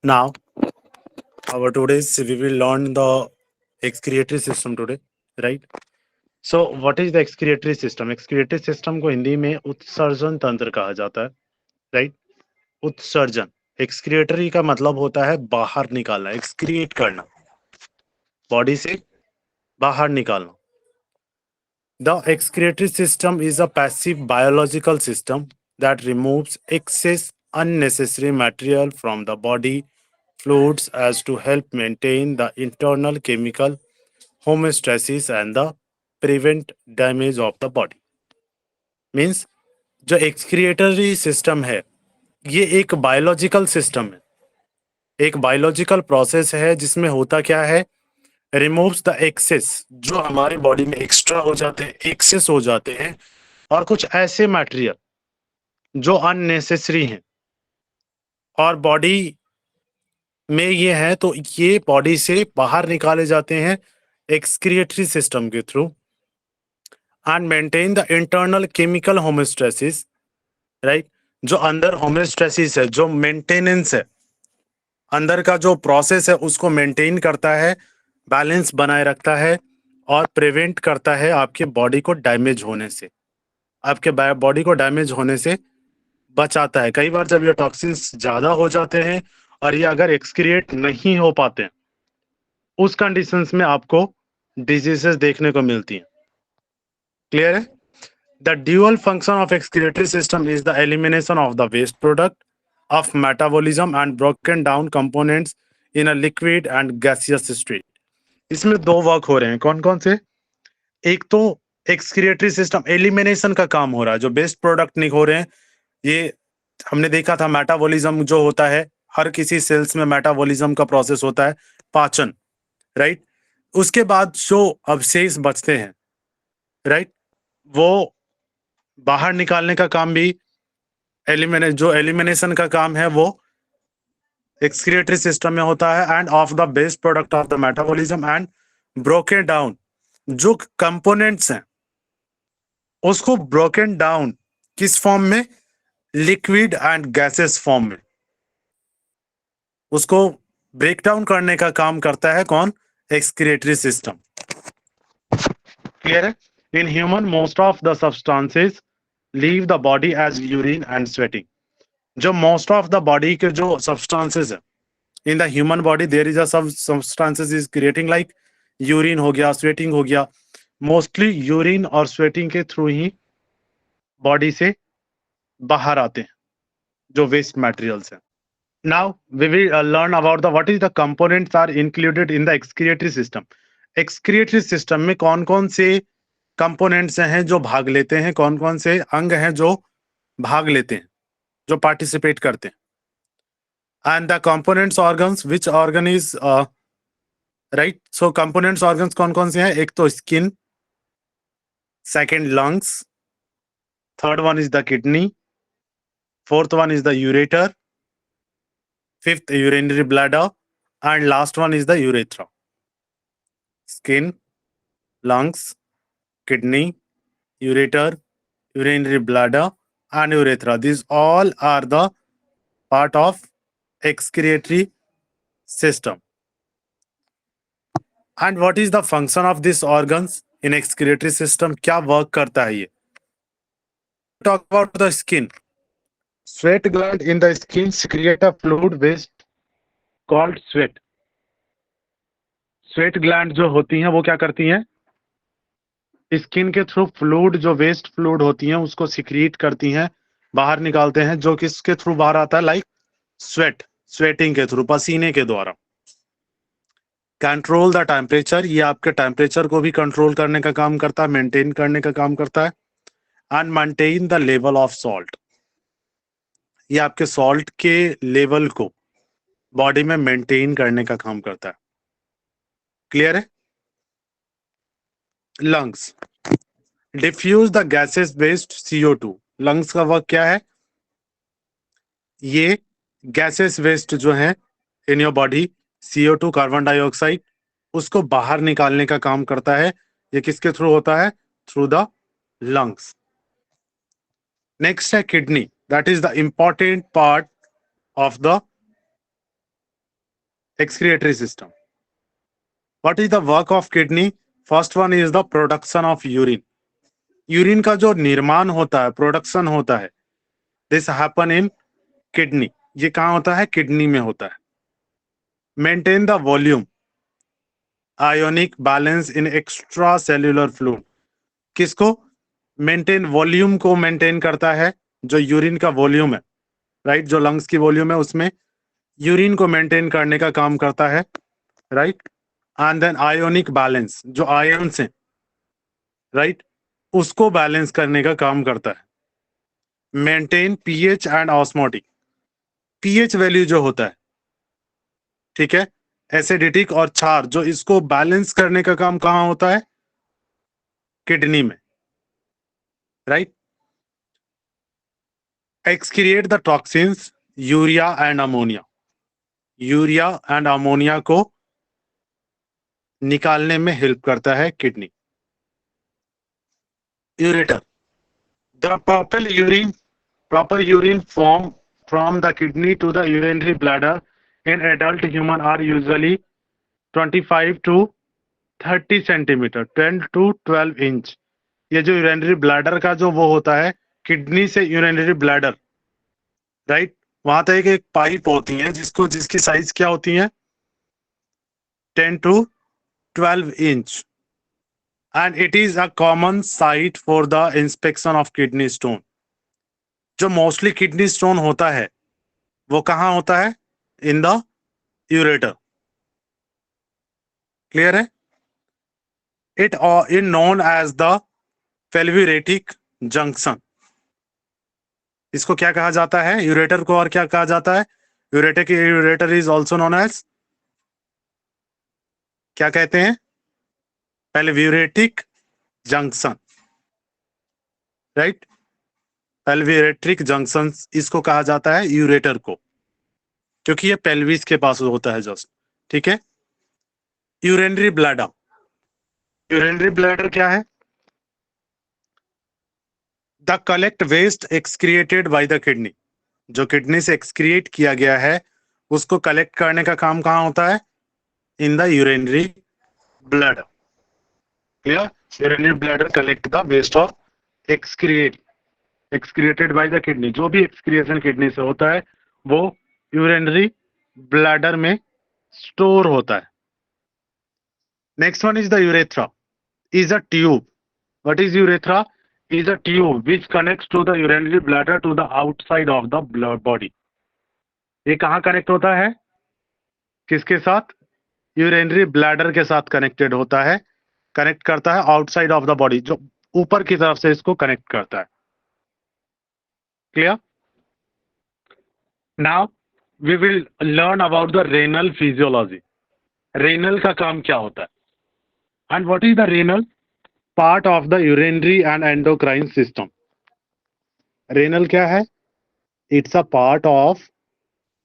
Now, our today's we will learn the excretory system today, right? So, what is the excretory system? Excretory system को हिंदी में उत्सर्जन तंत्र कहा जाता है, राइट? उत्सर्जन एक्सक्रिएटरी का मतलब होता है बाहर निकालना, एक्सक्रिएट करना, बॉडी से बाहर निकालना. The excretory system is a passive biological system that removes excess unnecessary material from the body fluids as to help maintain the internal chemical homeostasis and the prevent damage of the body. Means जो excretory system है ये एक biological system है, एक biological process है जिसमें होता क्या है, रिमूव्स द एक्सेस, जो हमारे बॉडी में एक्स्ट्रा हो जाते हैं, एक्सेस हो जाते हैं, और कुछ ऐसे मटेरियल जो अननेसेसरी हैं और बॉडी में ये है तो ये बॉडी से बाहर निकाले जाते हैं एक्सक्रिएटरी सिस्टम के through and maintain the internal chemical homeostasis, right? जो अंदर होमोस्टेसिस है, जो मेंटेनेंस है, अंदर का जो प्रोसेस है उसको मेंटेन करता है, बैलेंस बनाए रखता है और प्रिवेंट करता है आपके बॉडी को डैमेज होने से, आपके बॉडी को डैमेज होने से बचाता है. कई बार जब ये टॉक्सिन्स ज्यादा हो जाते हैं और ये अगर एक्सक्रिएट नहीं हो पाते हैं, उस कंडीशंस में आपको डिजीजेस देखने को मिलती हैं. क्लियर है? The dual function of excretory system is the elimination of the waste product of metabolism and broken down components in a liquid and gaseous state. इसमें दो वर्क हो रहे हैं. कौन कौन से? एक तो एक्सक्रिएटरी सिस्टम एलिमिनेशन का काम हो रहा है, जो बेस्ट प्रोडक्ट नहीं हो रहे हैं. ये हमने देखा था, मेटाबॉलिज्म जो होता है, हर किसी सेल्स में मेटाबॉलिज्म का प्रोसेस होता है, पाचन, राइट? उसके बाद जो अवशेष बचते हैं, राइट, वो बाहर निकालने का काम भी एलिमिनेशन का काम है वो एक्सक्रिएटरी सिस्टम में होता है. End of the best product of the metabolism and broken down, जो कंपोनेंट्स हैं उसको ब्रोकन डाउन किस फॉर्म में? लिक्विड एंड गैसेस फॉर्म में. उसको ब्रेक डाउन करने का काम करता है कौन? Excretory system. क्लियर है? In human most of the substances leave the body as urine and sweating. जो मोस्ट ऑफ द बॉडी के जो सब्सटेंसेस है in the human body, there is a substances is creating, like urine हो गया, sweating हो गया. Mostly urine और sweating के थ्रू ही बॉडी से बाहर आते हैं जो वेस्ट मटेरियल्स हैं. Now we will learn about the what is the components are included in the excretory system. Excretory system में कौन कौन से components हैं जो भाग लेते हैं, कौन कौन से अंग हैं जो भाग लेते हैं, जो participate करते हैं. And the components organs, which organ is right? So components organs कौन कौन से हैं? एक तो skin, second lungs, third one is the kidney, fourth one is the ureter, fifth urinary bladder, and last one is the urethra. Skin, lungs, kidney, ureter, urinary bladder, and urethra. These all are the part of excretory system. And what is the function of these organs in excretory system? क्या work करता है ये? Talk about the skin. Sweat gland in the skin secrete a fluid waste called sweat. Sweat gland जो होती हैं वो क्या करती हैं? स्किन के थ्रू फ्लूइड, जो वेस्ट फ्लूइड होती हैं उसको सिक्रीट करती हैं, बाहर निकालते हैं. जो किसके थ्रू बाहर आता है? लाइक स्वेट, स्वेटिंग के थ्रू, पसीने के द्वारा. कंट्रोल द टेम्परेचर, ये आपके टेम्परेचर को भी कंट्रोल करने का काम करता है, मेंटेन करने का काम करता है. And maintain the level of salt, ये आपके सॉल्ट के लेवल को बॉडी में मेंटेन करने का काम करता है. क्लियर है? Lungs diffuse the gases based CO2. Lungs का वर्क क्या है? ये गैसेस वेस्ट जो है in your body, CO2, carbon dioxide, उसको बाहर निकालने का काम करता है. ये किसके थ्रू होता है? Through the lungs. नेक्स्ट है kidney. That is the important part of the excretory system. What is the work of kidney? First one is the production of urine. Urine का जो निर्माण होता है, प्रोडक्शन होता है, दिस हैपन इन किडनी. ये कहाँ होता है? किडनी में होता है. Maintain the volume, ionic balance in extra cellular fluid. किसको? मेंटेन, वॉल्यूम को मेंटेन करता है. जो यूरिन का वॉल्यूम है, राइट, जो लंग्स की वॉल्यूम है, उसमें यूरिन को मेंटेन करने का काम करता है, right. And then ionic balance, जो आयन्स हैं, राइट, उसको बैलेंस करने का काम करता है. Maintain pH and osmotic. PH value जो होता है, ठीक है, एसिडिटिक और क्षार, जो इसको बैलेंस करने का काम कहां होता है? किडनी में, right. Excrete the toxins, urea and ammonia. Urea and ammonia को निकालने में हेल्प करता है kidney. Ureter, the proper urine form from the kidney to the urinary bladder in adult human are usually 25 to 30 centimetre, 10 to 12 inch. ये जो urinary bladder का जो वो होता है, किडनी से यूरिनरी ब्लैडर, राइट, वहां तक एक पाइप होती है जिसकी साइज क्या होती है? 10 to 12 inch. And it is a common site for the inspection of kidney stone. जो मोस्टली किडनी स्टोन होता है वो कहां होता है? In the ureter. क्लियर है? It is known as the pelviureteric junction. इसको क्या कहा जाता है? यूरेटर को और क्या कहा जाता है? Ureter is also known as, क्या कहते हैं? Pelviureteric junction, right. Pelviureteric junction इसको कहा जाता है, यूरेटर को, क्योंकि ये पेल्विस के पास होता है जस्ट. ठीक है. Urinary bladder. यूरिनरी ब्लैडर क्या है? The collect waste excreted by the kidney. जो किडनी से एक्सक्रिएट किया गया है उसको कलेक्ट करने का काम कहां होता है? In the urinary bladder. Clear? Urinary bladder collect the waste of excreted by the kidney. जो भी एक्सक्रिएशन किडनी से होता है वो यूरिनरी ब्लैडर में स्टोर होता है. Next one is the urethra. Is a tube. What is urethra? is a tube which connects to the urinary bladder to the outside of the body. ये कहाँ connect होता है? किसके साथ? यूरिनरी ब्लैडर के साथ कनेक्टेड होता है. कनेक्ट करता है आउटसाइड ऑफ द बॉडी, जो ऊपर की तरफ से इसको कनेक्ट करता है. Clear? Now we will learn about the renal physiology. Renal का काम क्या होता है? And what is the renal? Part of the urinary and endocrine system. Renal क्या है? It's a part of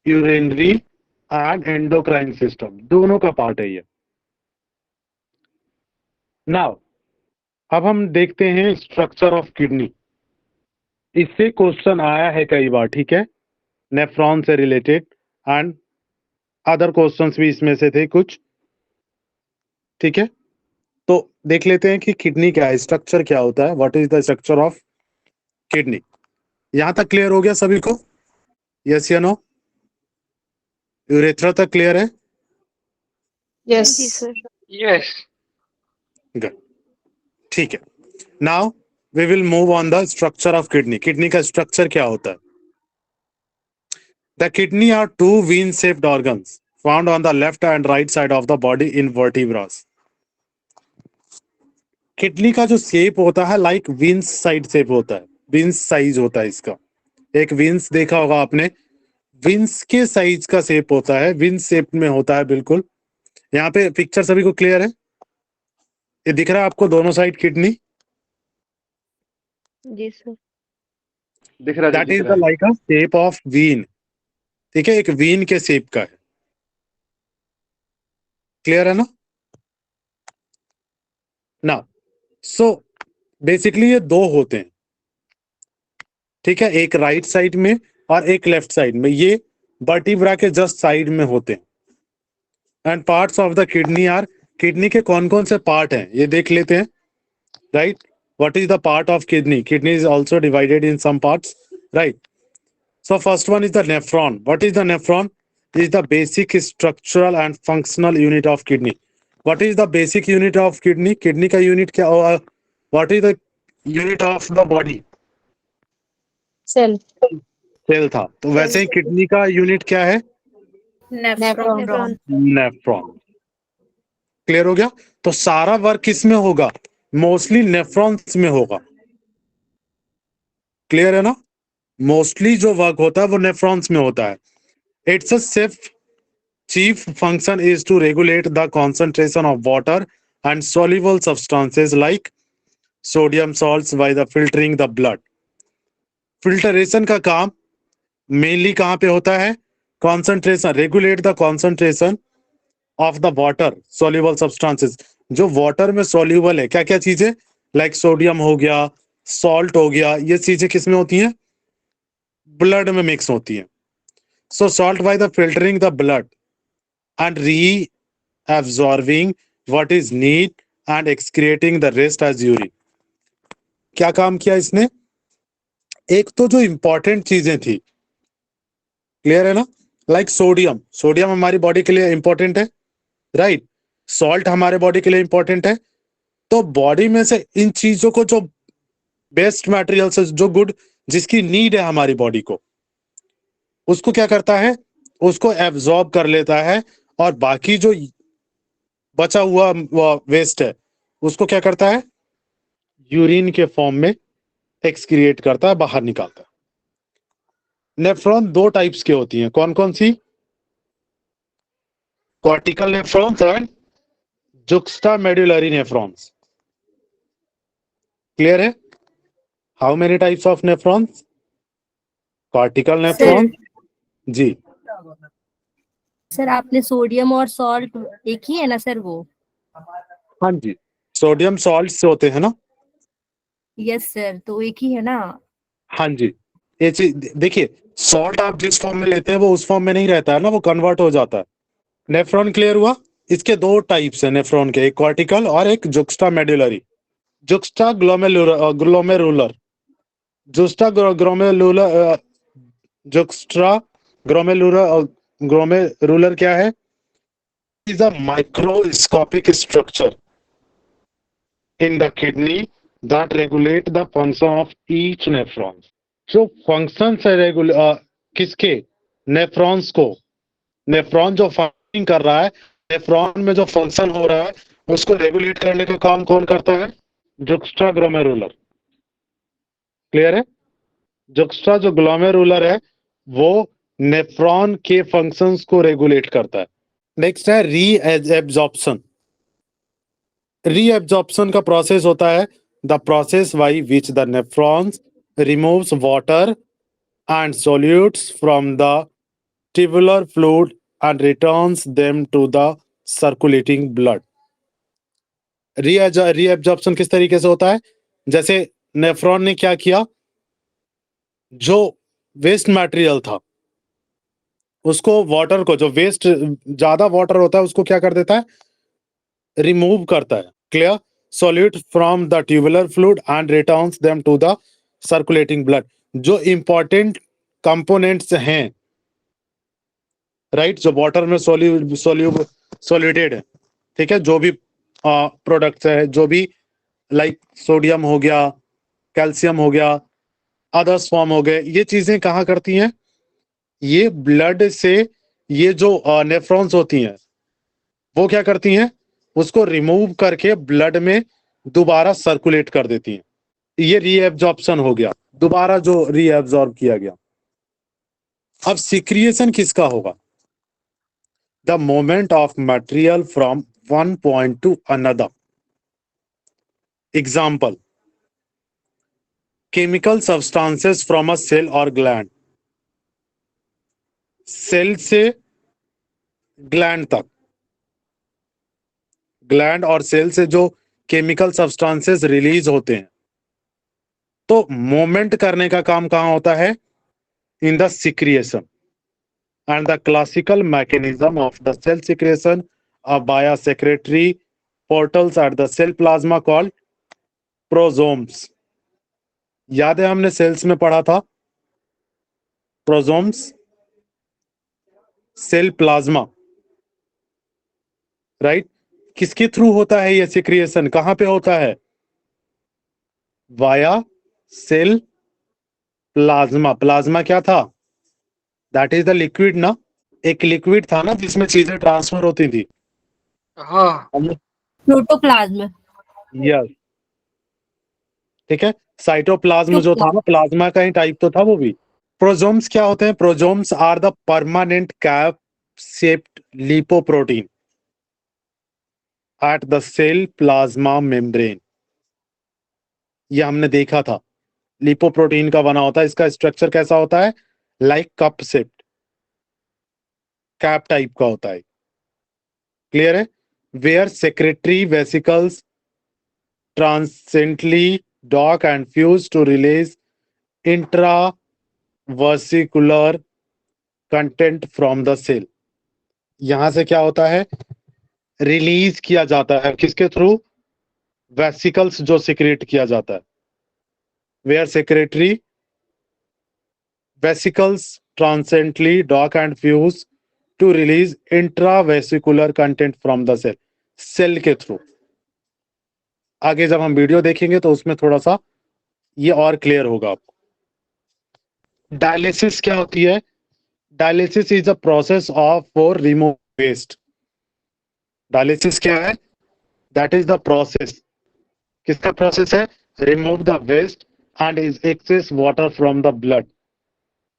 urinary and endocrine system, दोनों का part है ये. नाउ अब हम देखते हैं स्ट्रक्चर ऑफ किडनी. इससे क्वेश्चन आया है कई बार, ठीक है, नेफ्रॉन से रिलेटेड एंड अदर क्वेश्चंस भी इसमें से थे कुछ. ठीक है, तो देख लेते हैं कि किडनी क्या है, स्ट्रक्चर क्या होता है. What is the structure of kidney. यहां तक क्लियर हो गया सभी को? यस या नो? यूरेथ्रा तक क्लियर है? Yes sir. Yes. गुड. ठीक है. Now we will move on the structure of kidney. Kidney का स्ट्रक्चर क्या होता है? The kidney are two bean shaped organs found on the left and right side of the body in vertebras. Kidney का जो shape होता है like wins side shape होता है, विंस साइज होता है इसका. एक विंस देखा होगा आपने, विंस के साइज का शेप होता है, विंस शेप में होता है बिल्कुल. यहाँ पे पिक्चर सभी को क्लियर है? ये दिख रहा है आपको दोनों साइड किडनी? जी सर. दिख रहा that is the like a shape of bean. ठीक है, एक वीन के शेप का है. क्लियर है ना? ना सो बेसिकली ये दो होते हैं, ठीक है, एक राइट साइड में और एक लेफ्ट साइड में. ये वर्टिब्रा के जस्ट साइड में होते हैं. And parts of the kidney are, kidney के कौन कौन से पार्ट हैं ये देख लेते हैं, right. What is the part of kidney? Kidney is also divided in some parts, right. So first one is the nephron. What is the nephron? It is the basic structural and functional unit of kidney. What is the basic unit of kidney? Kidney का unit क्या होगा? What is the unit of the body? Cell. Cell था, तो वैसे ही kidney का unit क्या है? Nephron. Nephron. Clear हो गया? तो सारा वर्क किसमें होगा? मोस्टली नेफ्रॉन्स में होगा. क्लियर है ना? मोस्टली जो वर्क होता है वो नेफ्रॉन्स में होता है. It's a safe chief function is to regulate the concentration of water and soluble substances like sodium salts by the filtering the blood. Filtration का काम मेनली कहाँ पे होता है? Concentration, regulate the concentration of the water soluble substances. जो water में soluble है, क्या क्या चीजें, लाइक सोडियम हो गया, सॉल्ट हो गया, ये चीजें किस में होती हैं? ब्लड में मिक्स होती हैं. सो salt by the filtering the blood and reabsorbing what is need and excreting the rest as urine. क्या काम किया इसने? एक तो जो इंपॉर्टेंट चीजें थी, क्लियर है ना, लाइक सोडियम. सोडियम हमारी बॉडी के लिए इंपॉर्टेंट है, राइट. सॉल्ट हमारे बॉडी के लिए इंपॉर्टेंट है. तो बॉडी में से इन चीजों को, जो बेस्ट मटेरियल से, जो गुड, जिसकी नीड है हमारी बॉडी को, उसको क्या करता है? उसको एब्जॉर्ब कर लेता है, और बाकी जो बचा हुआ वेस्ट है उसको क्या करता है? यूरिन के फॉर्म में एक्सक्रिएट करता है, बाहर निकालता है. नेफ्रॉन दो टाइप्स के होती हैं. कौन कौन सी? Cortical nephrons and juxtamedullary nephrons. Clear है? How many types of nephrons? Cortical nephron. जी. सर आपने सोडियम और सॉल्ट एक ही है ना सर वो? हाँ जी, सोडियम सॉल्ट से होते हैं ना. यस सर, तो एक ही है ना? हाँ जी. ये चीज देखिए, सॉल्ट आप जिस फॉर्म में लेते हैं वो उस फॉर्म में नहीं रहता है ना, वो कन्वर्ट हो जाता है. नेफ्रॉन क्लियर हुआ? इसके दो टाइप्स है नेफ्रॉन के, एक कॉर्टिकल और एक juxtamedullary. Juxtaglomerular, juxtaglomerular, juxtaglomerular क्या है? Is a microscopic structure in the kidney that regulate the function of each nephron. जो फंक्शन है किसके? नेफ्रॉन्स को. नेफ्रॉन जो फंक्शनिंग कर रहा है, नेफ्रॉन में जो फंक्शन हो रहा है उसको रेगुलेट करने का काम कौन करता है? जुक्स्टा ग्लोमेरुलर. क्लियर है? जुक्स्टा जो ग्लोमेरुलर है वो नेफ्रॉन के फंक्शंस को रेगुलेट करता है. नेक्स्ट है रीएब्जॉर्प्शन. रीएब्जॉर्प्शन का प्रोसेस होता है the process by which the nephrons removes water and solutes from the tubular fluid and returns them to the circulating blood. Reabsorption किस तरीके से होता है? जैसे नेफ्रॉन ने क्या किया, जो वेस्ट मटेरियल था उसको, वाटर को, जो वेस्ट ज्यादा वाटर होता है उसको क्या कर देता है? रिमूव करता है. Clear? Solute from the tubular fluid and returns them to the circulating blood. जो इंपॉर्टेंट कंपोनेंट्स हैं, राइट, जो वाटर में सोल्यूटेड है, ठीक है, जो भी प्रोडक्ट्स है, जो भी लाइक सोडियम हो गया, कैल्शियम हो गया, अदर्स फॉर्म हो गए, ये चीजें कहाँ करती हैं? ये ब्लड से, ये जो नेफ्रॉन्स होती हैं वो क्या करती हैं? उसको रिमूव करके ब्लड में दोबारा सर्कुलेट कर देती हैं. ये रीएब्जॉर्प्शन हो गया, दोबारा जो रीएब्जॉर्ब किया गया. अब सिक्रिएशन किसका होगा? The moment of material from one point to another. Example, chemical substances from a cell और ग्लैंड. सेल से ग्लैंड तक, ग्लैंड और सेल से जो केमिकल सब्सटेंसेस रिलीज होते हैं, तो मोमेंट करने का काम कहां होता है? In the secretion. and the classical mechanism of the cell secretion via secretory portals at the cell plasma called prosomes. याद है हमने सेल्स में पढ़ा था प्रोसोम्स सेल प्लाज्मा, राइट? किसके थ्रू होता है ये सिक्रिएशन, कहां पे होता है? Via cell plasma. प्लाज्मा क्या था? दैट इज द लिक्विड ना, एक लिक्विड था ना जिसमें चीजें ट्रांसफर होती थी। हाँ प्रोटोप्लाज्म। यस, ठीक है। साइटोप्लाज्म जो था ना, प्लाज्मा का ही टाइप तो था वो भी। प्रोसोम्स क्या होते हैं? Porosomes are the permanent cap shaped lipoprotein at the cell plasma membrane. ये हमने देखा था, लिपोप्रोटीन का बना होता है। इसका स्ट्रक्चर कैसा होता है? Like cup shaped, cap type का होता है। क्लियर है? Where secretory vesicles transiently dock and fuse to release intravesicular content from the cell. यहां से क्या होता है? रिलीज किया जाता है, किसके थ्रू? वेसिकल्स जो सिक्रेट किया जाता है। Where secretory vesicles transiently dock and fuse to release intravesicular content from the cell. Cell के थ्रू। आगे जब हम वीडियो देखेंगे तो उसमें थोड़ा सा ये और क्लियर होगा आपको। डायलिसिस क्या होती है? Dialysis is a process of for remove waste. Dialysis क्या है? दैट इज द प्रोसेस, किसका प्रोसेस है? Remove the waste and is excess water from the blood.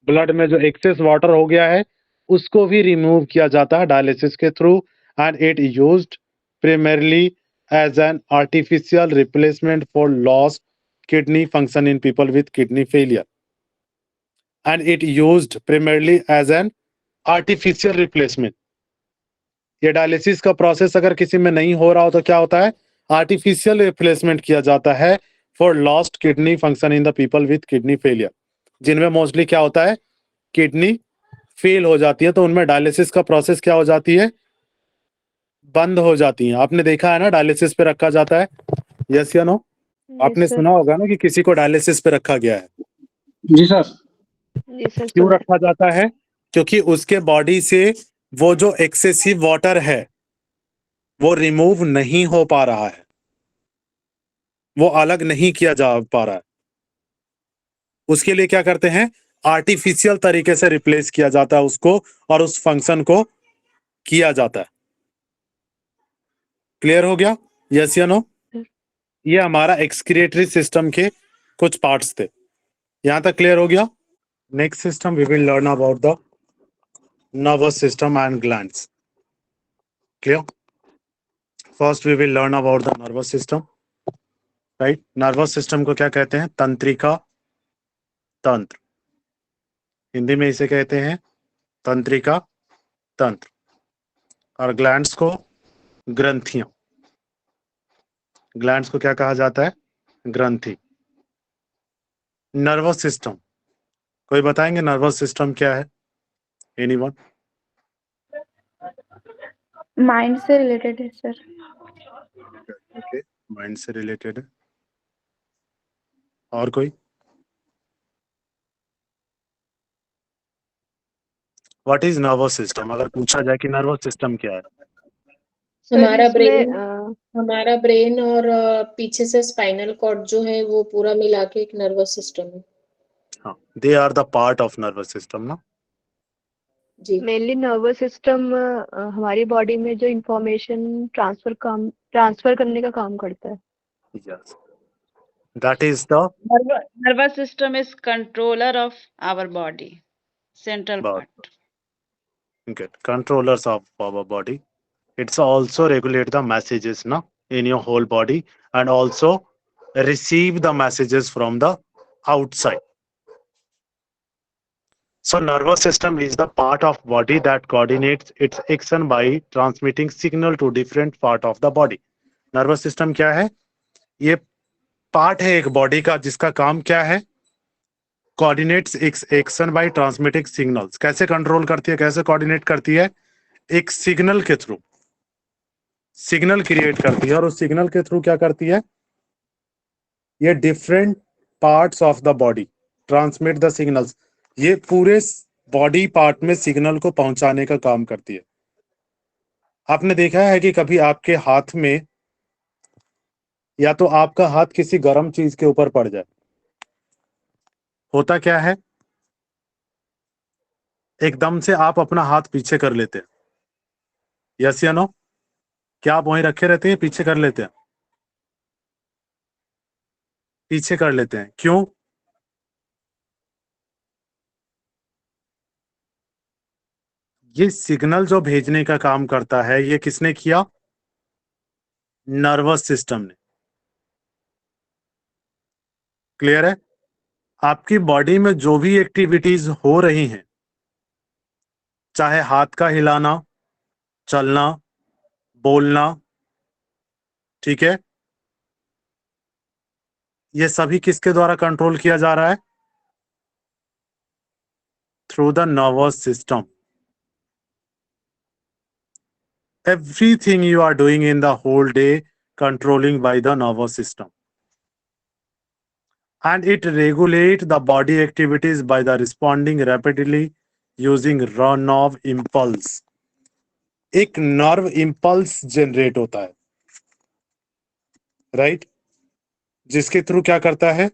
Blood में जो एक्सेस वाटर हो गया है उसको भी रिमूव किया जाता है डायलिसिस के through, and it used primarily as an artificial replacement for lost kidney function in people with kidney failure. And it used primarily as an artificial replacement. ये डायलिसिस का प्रोसेस अगर किसी में नहीं हो रहा हो तो क्या होता है? आर्टिफिशियल रिप्लेसमेंट किया जाता है for lost kidney function in the people with kidney failure. जिनमें मोस्टली क्या होता है? किडनी फेल हो जाती है, तो उनमें डायलिसिस का प्रोसेस क्या हो जाती है? बंद हो जाती है। आपने देखा है ना, डायलिसिस पे रखा जाता है, यस या नो? आपने सर। सुना होगा ना कि किसी को डायलिसिस पे रखा गया है। जी सर। जी सर, क्यों सुना है। रखा जाता है? क्योंकि उसके बॉडी से वो जो एक्सेसिव वाटर है वो रिमूव नहीं हो पा रहा है, वो अलग नहीं किया जा पा रहा है। उसके लिए क्या करते हैं? आर्टिफिशियल तरीके से रिप्लेस किया जाता है उसको, और उस फंक्शन को किया जाता है। क्लियर हो गया? यस या नो? ये हमारा एक्सक्रिएटरी सिस्टम के कुछ पार्ट्स थे। यहां तक क्लियर हो गया? Next system we will learn about the nervous system and glands. Clear? First we will learn about the nervous system, right? Nervous system को क्या कहते हैं? तंत्रिका तंत्र। हिंदी में इसे कहते हैं तंत्रिका तंत्र, और ग्लैंड्स को ग्रंथियां। ग्लैंड्स को क्या कहा जाता है? ग्रंथि। नर्वस सिस्टम, कोई बताएंगे नर्वस सिस्टम क्या है? एनीवन? माइंड से रिलेटेड है सर। ओके, माइंड से रिलेटेड है। और कोई? What is nervous system? अगर पूछा जाए कि नर्वस सिस्टम क्या है? सर हमारा इसमें ब्रेन हमारा ब्रेन और पीछे से स्पाइनल कॉर्ड जो है वो पूरा मिला के एक नर्वस सिस्टम है। हाँ, they are the part of nervous system ना। जी। मेनली नर्वस सिस्टम हमारी बॉडी में जो इंफॉर्मेशन ट्रांसफर करने का काम करता है। Yes, that is the Nervous system is controller of our body, central part. good controllers of our body. It's also regulate the messages na in your whole body, and also receive the messages from the outside. So nervous system is the part of body that coordinates its action by transmitting signal to different part of the body. Nervous system क्या है? ये part है एक body का जिसका काम क्या है? Coordinates action by transmitting signals. कैसे कंट्रोल करती है, कैसे कोऑर्डिनेट करती है? एक सिग्नल के थ्रू सिग्नल क्रिएट करती है, और उस सिग्नल के थ्रू क्या करती है? ये different parts of the body transmit the signals. ये पूरे बॉडी पार्ट में सिग्नल को पहुंचाने का काम करती है। आपने देखा है कि कभी आपके हाथ में, या तो आपका हाथ किसी गर्म चीज के ऊपर पड़ जाए, होता क्या है? एकदम से आप अपना हाथ पीछे कर लेते हैं। यस या नो? क्या आप वहीं रखे रहते हैं, पीछे कर लेते हैं? पीछे कर लेते हैं, क्यों? ये सिग्नल जो भेजने का काम करता है, ये किसने किया? नर्वस सिस्टम ने। क्लियर है? आपकी बॉडी में जो भी एक्टिविटीज हो रही हैं, चाहे हाथ का हिलाना, चलना, बोलना, ठीक है, ये सभी किसके द्वारा कंट्रोल किया जा रहा है? Through the nervous system. Everything you are doing in the whole day controlling by the nervous system, and it regulates the body activities by the responding rapidly using raw nerve impulse. एक nerve impulse generate होता है, right, जिसके through क्या करता है?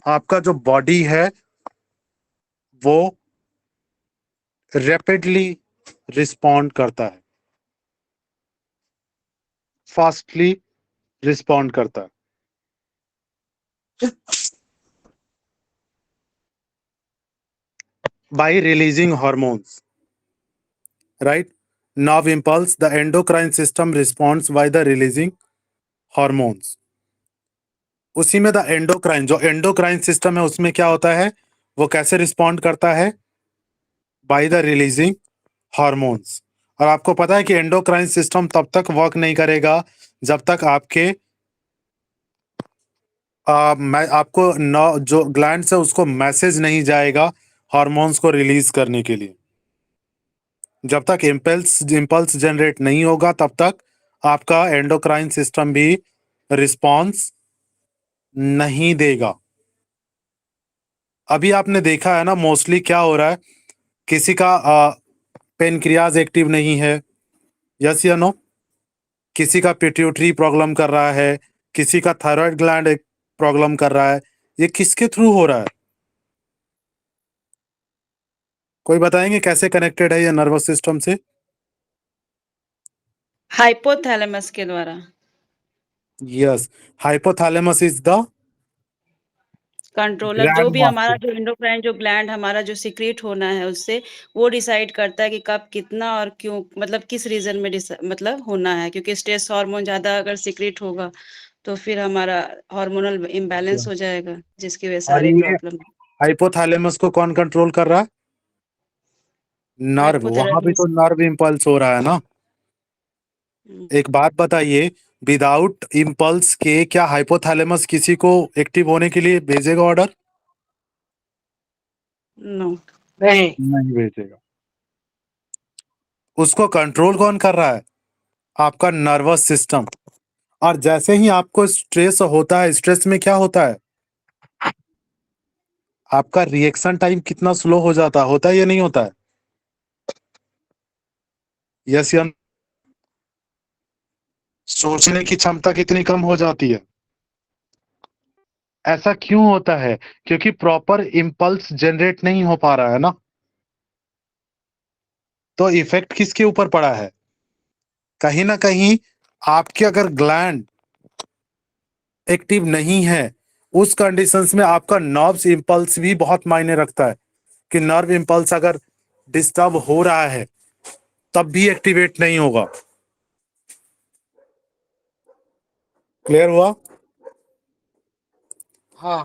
आपका जो body है वो रैपिडली रिस्पॉन्ड करता है, फास्टली रिस्पॉन्ड करता है। by releasing hormones, right? Nerve impulse, the endocrine system responds by the releasing hormones. उसी में द एंडोक्राइन, जो एंडोक्राइन सिस्टम है उसमें क्या होता है? वो कैसे रिस्पॉन्ड करता है? By the releasing hormones. और आपको पता है कि एंडोक्राइन सिस्टम तब तक वर्क नहीं करेगा जब तक आपके आपको जो ग्लैंड्स है उसको मैसेज नहीं जाएगा हार्मोन्स को रिलीज करने के लिए। जब तक इंपल्स जनरेट नहीं होगा तब तक आपका एंडोक्राइन सिस्टम भी रिस्पॉन्स नहीं देगा। अभी आपने देखा है ना, मोस्टली क्या हो रहा है, किसी का पेनक्रियाज एक्टिव नहीं है, यस या नो, किसी का पिट्यूटरी प्रॉब्लम कर रहा है, किसी का थायराइड ग्लैंड प्रॉब्लम कर रहा है। ये किसके थ्रू हो रहा है? कोई बताएंगे कैसे कनेक्टेड है ये नर्वस सिस्टम से? हाइपोथैलेमस के द्वारा। Yes, hypothalamus is the controller, जो ग्लैंड भी हमारा मास्टर। जो एंडोक्राइन जो ग्लैंड हमारा जो सीक्रेट होना है उससे वो डिसाइड करता है कि कब कितना और क्यों, मतलब किस रीजन में मतलब होना है, क्योंकि स्ट्रेस हार्मोन ज्यादा अगर सीक्रेट होगा तो फिर हमारा हार्मोनल इम्बैलेंस हो जाएगा, जिसकी वजह से और सारी ये प्रॉब्लम। हाइपोथैलेमस को कौन कंट्रोल कर रहा है? नर्व। वहां भी हाइपोथैलेमस। तो नर्व इंपल्स हो रहा है ना। एक बात बताइए, विदाउट इंपल्स के क्या हाइपोथैलेमस किसी को एक्टिव होने के लिए भेजेगा ऑर्डर? नो। नहीं। नहीं भेजेगा। उसको कंट्रोल कौन कर रहा है? आपका नर्वस सिस्टम। और जैसे ही आपको स्ट्रेस होता है, स्ट्रेस में क्या होता है? आपका रिएक्शन टाइम कितना स्लो हो जाता है, होता है या नहीं होता है? यस या? सोचने की क्षमता कितनी कम हो जाती है? ऐसा क्यों होता है? क्योंकि प्रॉपर इंपल्स जनरेट नहीं हो पा रहा है ना। तो इफेक्ट किसके ऊपर पड़ा है? कहीं ना कहीं आपके अगर ग्लैंड एक्टिव नहीं है, उस कंडीशंस में आपका नर्व्स इंपल्स भी बहुत मायने रखता है, कि नर्व इंपल्स अगर डिस्टर्ब हो रहा है तब भी एक्टिवेट नहीं होगा। क्लियर हुआ? हाँ।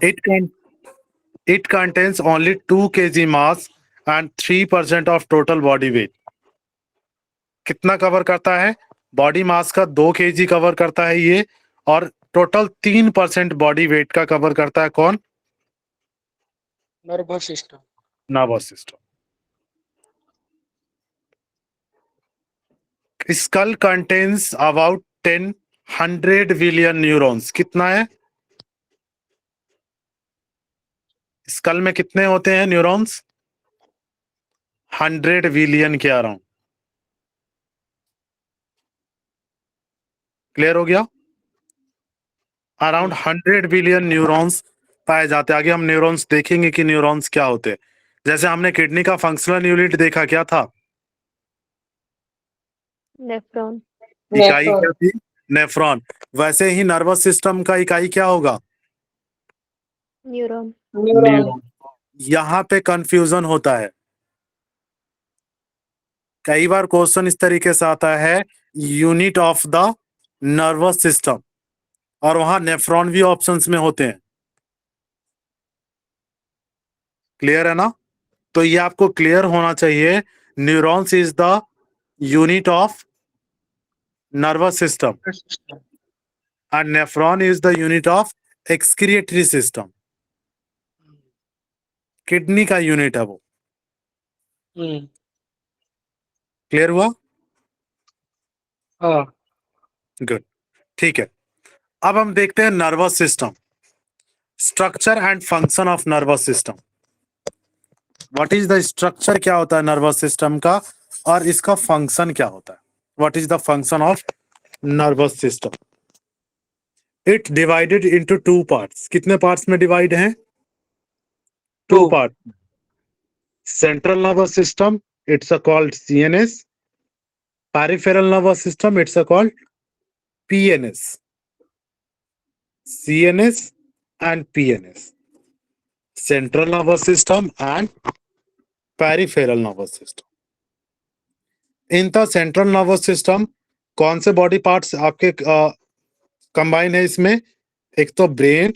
It contains only 2 kg mass and 3% of total body weight. कितना कवर करता है? बॉडी मास का 2 kg कवर करता है ये, और टोटल 3% बॉडी वेट का कवर करता है। कौन? nervous system. Nervous system. Skull contains about 100 billion neurons. कितना है? स्कल में कितने होते हैं न्यूरॉन्स? 100 बिलियन के अराउंड। क्लियर हो गया? अराउंड 100 बिलियन न्यूरॉन्स पाए जाते हैं। आगे हम न्यूरॉन्स देखेंगे कि न्यूरॉन्स क्या होते हैं। जैसे हमने किडनी का फंक्शनल यूनिट देखा, क्या था? नेफ्रॉन। इकाई नेफ्रॉन। क्या थी? नेफ्रॉन। वैसे ही नर्वस सिस्टम का इकाई क्या होगा? न्यूरॉन। न्यूरॉन। यहाँ पे कंफ्यूजन होता है। कई बार क्वेश्चन इस तरीके से आता है, unit of the nervous system, और वहां नेफ्रॉन भी ऑप्शंस में होते हैं। क्लियर है ना? तो ये आपको क्लियर होना चाहिए। Neurons is the unit of nervous system and nephron is the unit of excretory system। Kidney का यूनिट है वो। क्लियर हुआ? हाँ। गुड, ठीक है। अब हम देखते हैं nervous system, structure and function of nervous system. What is the structure, क्या होता है नर्वस सिस्टम का, और इसका फंक्शन क्या होता है। What is the function of nervous system? It divided into 2 parts. कितने पार्ट्स में डिवाइड हैं? 2 Two. Part. Central nervous system, it's called CNS। peripheral nervous system, it's called PNS। CNS and PNS, central nervous system and peripheral nervous system। In the central nervous system कौन से body parts आपके combine है इसमें? एक तो brain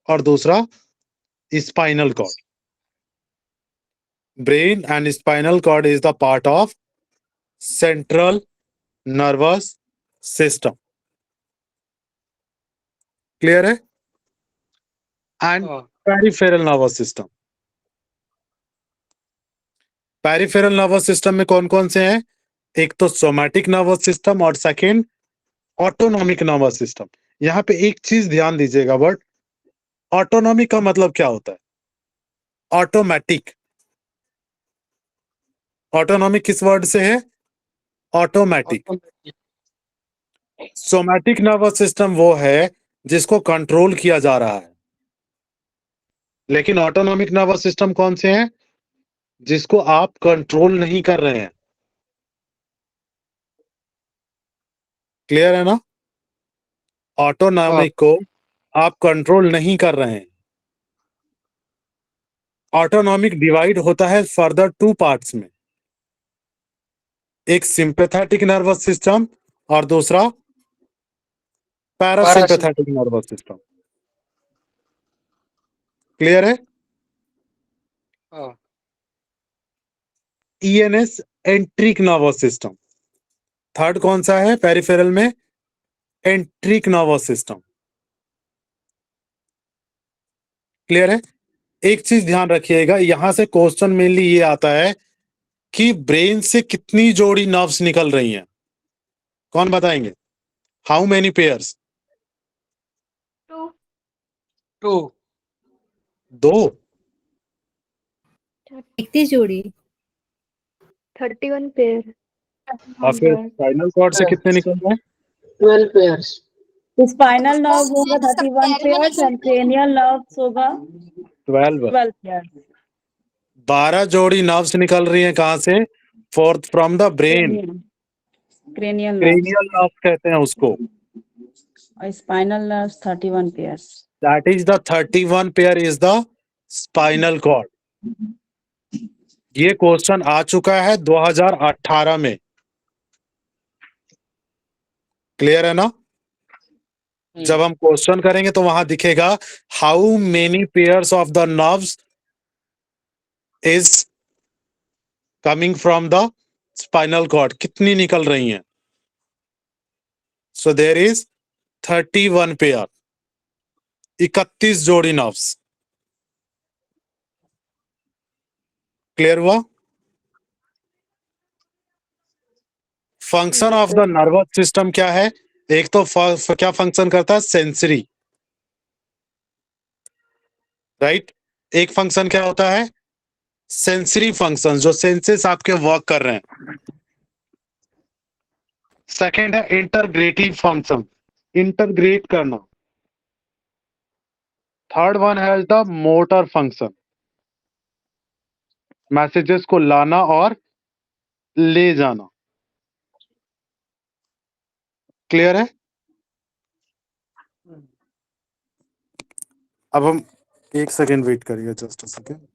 और दूसरा spinal cord. Brain and spinal cord is the part of central nervous system. Clear है? एंड हाँ। Peripheral nervous system, peripheral nervous system में कौन कौन से हैं? एक तो सोमैटिक नर्वस सिस्टम और सेकंड ऑटोनॉमिक नर्वस सिस्टम। यहाँ पे एक चीज ध्यान दीजिएगा, वर्ड ऑटोनॉमिक का मतलब क्या होता है? ऑटोमेटिक। ऑटोनॉमिक किस वर्ड से है? Automatic. Automatic. Somatic nervous system वो है जिसको कंट्रोल किया जा रहा है, लेकिन ऑटोनॉमिक नर्वस सिस्टम कौन से हैं? जिसको आप कंट्रोल नहीं कर रहे हैं। क्लियर है ना? ऑटोनॉमिक को आप कंट्रोल नहीं कर रहे हैं। ऑटोनॉमिक डिवाइड होता है फर्दर 2 पार्ट्स में, एक सिंपैथेटिक नर्वस सिस्टम और दूसरा पैरासिम्पैथेटिक नर्वस सिस्टम। क्लियर है? हाँ। ENS एंट्रिक nervous system. थर्ड कौन सा है पेरिफेरल में? एंट्रिक नर्वस सिस्टम। क्लियर है? एक चीज ध्यान रखिएगा, यहां से क्वेश्चन मेनली ये आता है कि ब्रेन से कितनी जोड़ी नर्व्स निकल रही हैं। कौन बताएंगे? How many pairs? 2। Two. 2। 31 जोड़ी। 31 पेयर। और फिर स्पाइनल कॉर्ड से कितने निकल रहे हैं? 12 pairs। स्पाइनल नर्व होगा 31 पेयर्स एंड क्रेनियल नर्व्स होगा 12। 12 पेयर्स। 12 जोड़ी नर्व्स निकल रही हैं कहां से? Forth from the brain. Cranial cranial nerves कहते हैं उसको। और spinal nerves 31 pairs. That is the 31 pair is the spinal cord. ये क्वेश्चन आ चुका है 2018 में। क्लियर है ना? जब हम क्वेश्चन करेंगे तो वहां दिखेगा how many pairs of the nerves is coming from the spinal cord, कितनी निकल रही हैं। सो देयर इज 31 पेयर, 31 जोड़ी नर्व्स। क्लियर हुआ? Function Yes, of the sir. Nervous system क्या है? एक तो क्या फंक्शन करता है? Sensory, right? एक फंक्शन क्या होता है? सेंसरी फंक्शन, जो सेंसेस आपके वर्क कर रहे हैं। सेकेंड है इंटरग्रेटिव फंक्शन, इंटरग्रेट करना। थर्ड वन है द मोटर फंक्शन, मैसेजेस को लाना और ले जाना। क्लियर है? अब हम एक सेकेंड वेट करिए, जस्ट अ सेकेंड।